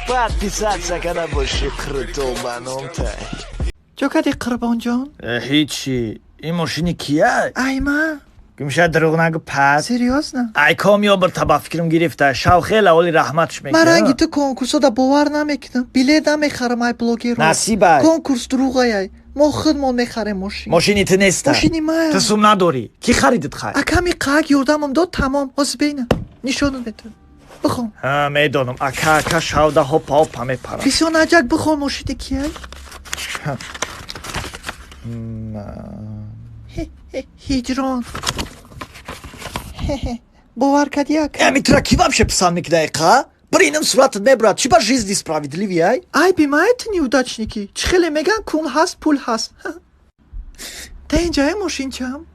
باید پیسد سکنه باشی کرتو بنام تای چو کدی قربان جان؟ هیچی این ماشینی کیه؟ ای من میشه دروغ نگو پس سریاس نه ای کامیابر تبا فکرم گرفته شو خیلی اولی رحمتش میکنه من رنگی تو کنکورسا دا باور نمیکنم بیلیت نمیخرم ای بلوگر نصیبه کنکورس دروغ ای ما خودمون میخریم ماشین ماشینی تو نیسته ماشینی من تو سوم نداری کی خریدت خیر؟ اکمی قاق یوردمم داد تمام باز بینه نشانو بده بخون ها میدونم اکا شوده هپا هپا میپره بیسیون نجک بخون ماشینی کیه؟ هیجران باور کردی اکا میتونه کی вообще писал میکنه اقا؟ برینم صورتت میبرد چی با жизни справедливый ای؟ ای بیمایت نیودачники چی خیلی میگن کون هست پول هست تا اینجای ماشین چم؟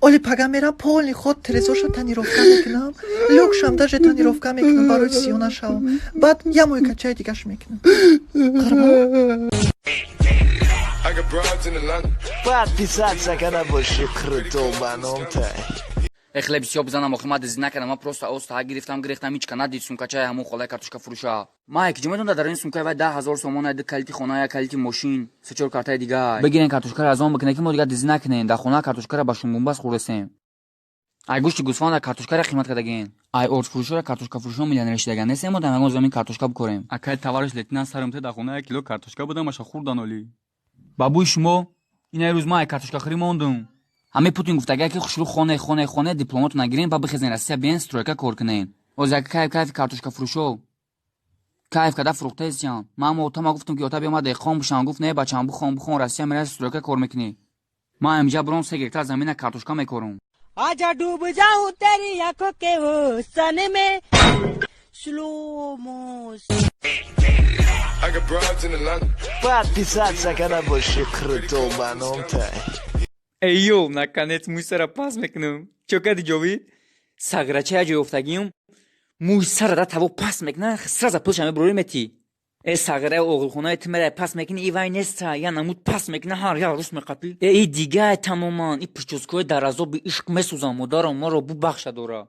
اولی پگم میرم پولی خود ترزوشو تنیروفکا میکنم لوکشم داشه تنیروفکا میکنم برای سیونه شوم بعد یه موی کچای دیگش میکنم باید پیسد سکنه باشی کرتو بنام تای хлеб всё бзанам охмад зина кардам ман просто оста гирифтам ҳич канади сумкачаи ҳамон холаи картошка фурӯша майк ҷӣ медонда дар ин сумкаи вай 10,000 сомон айда калити хона калити мошин се чор картаи дига бигирен картошкаро аз он бикунем ки мо дига дизи накунем дар хона картошкаро ба шумбумбас хӯресем ай гӯшти гӯсфанда картошкаро қимат кардаген ай орҷфурӯшора картошка фурӯшон миллионер шидаген нестем мо дар ягон замин картошка бикорем акай тавараш лейтенант саромте дар хона 1 кило картошка будам аша хурдан оли бабуи шумо ин рӯз ман картошкахӯрӣ мондум ҳамаи Путин гуфт агар ки хушрӯ хоне дипломату нагирен ба бихезен Россия биен стройка кор кунен оз як кайф картошка фурӯшо кайф када фурӯхтаисян ман отама гуфтам ки ота биёмад деҳқон бишам гуфт не бачам бихон Россия мераси стройка кор мекунӣ ман имҷа буром 3 гектар замина картошка мекорам आजा डूब जाऊं तेरी आंखों के हुस्न में स्लो मोशन باید پیسد سکنه باشی کرتو بنام تای эйё наконец мӯйсара пас мекунам чё кади ҷовид саграча я ҷои офтагиюм мӯйсарада таво пас мекунам сразу пӯшаме бурори мети э саграи оғилхонаи ты мерай пас мекунӣ ивай неста я намуд пас мекунам ҳар я рус меқапӣ и дигай тамоман и прическои дар азоби ишқ месӯзам модарам моро бубахша дора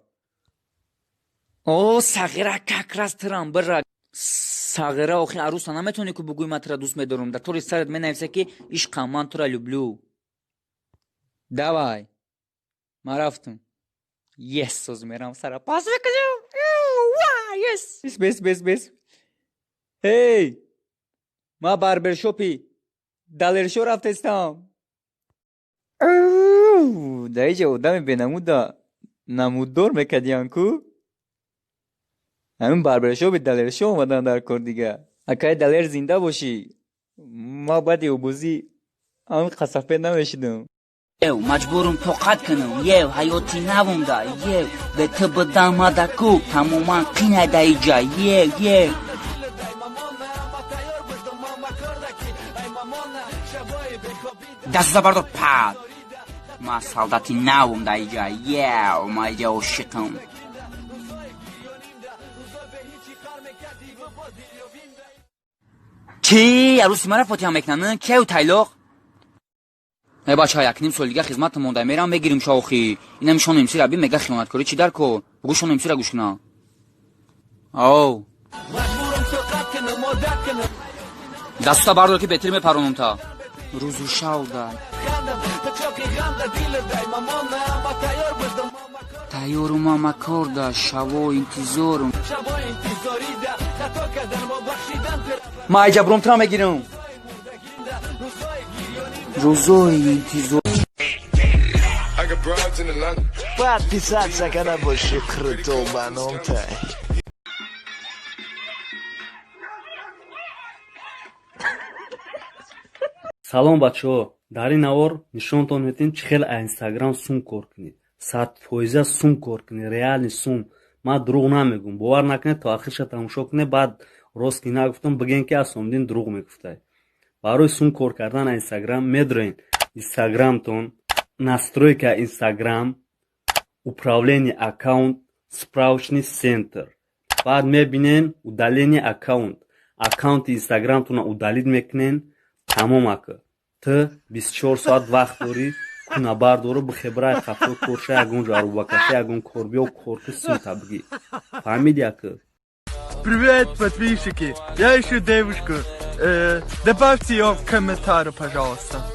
о сагира какрас тирам бира сагира охи аруса наметавонӣ ку бугӯи ман тира дӯст медорам дар тори сарат менависа ки ишқам ман тура люблю давай ман рафтам yes соз мерам сара пас мекунам yes бес эй ман барбершопи далершо рафтестам дар инҷа одами бенамуда намуддор мекардиян ку ҳамин барбершопи далершо омадан дар кор дига акай далер зинда бошӣ ман баъди обозӣ ҳамин қасафе намешидам маҷбурум тоқат кунам ҳаёти навумда бе ту будамадаку тамоман қинайда иҷа дастуза бардор пад ман солдати навум да иҷа ман иҷа ошиқам чӣ арӯси мара фотиҳа мекунанд кию тайлоқ ای بچه ها 1.5 سال دیگه خدمت مونده میرم بگیریم شاخی اینم شون امسی ربی مگه خیانتکاری چی در کن بگو شون امسی را گوش کنم او دستا بردار که بهتری میپرونم تا روزو شاو دای تایورم اما کرده شوا انتظارم ما ای جبرم ترا میگیرم روزای انتظار باید پیسد سکنه باشی کرتو بنام تای салом бачаҳо дар ин навор нишонтон медиҳем чӣ хеле инстаграм сум кор кунед 100% сум кор кунед реални сум ман дурӯғ намегӯм бовар накунед то ахирша тамошо кунед баъд рост ки нагуфтам бигӯем ки аз сомдин дурӯғ мегуфтед барои сум кор кардан инстаграм медроен инстаграмтон настройка инстаграм управление аккаунт справочный центр баъд мебинен удаление аккаунти инстаграмтона удалид мекунен тамом ака ты 24 соат вақт дорӣ куна бардору бихебраи қафо корша ягон ҷарубакаша ягон корбиё корку сум табгӣ фаҳмиди ака Привет, подписчики. Я ищу девушку. Добавьте ее в комментарии, пожалуйста.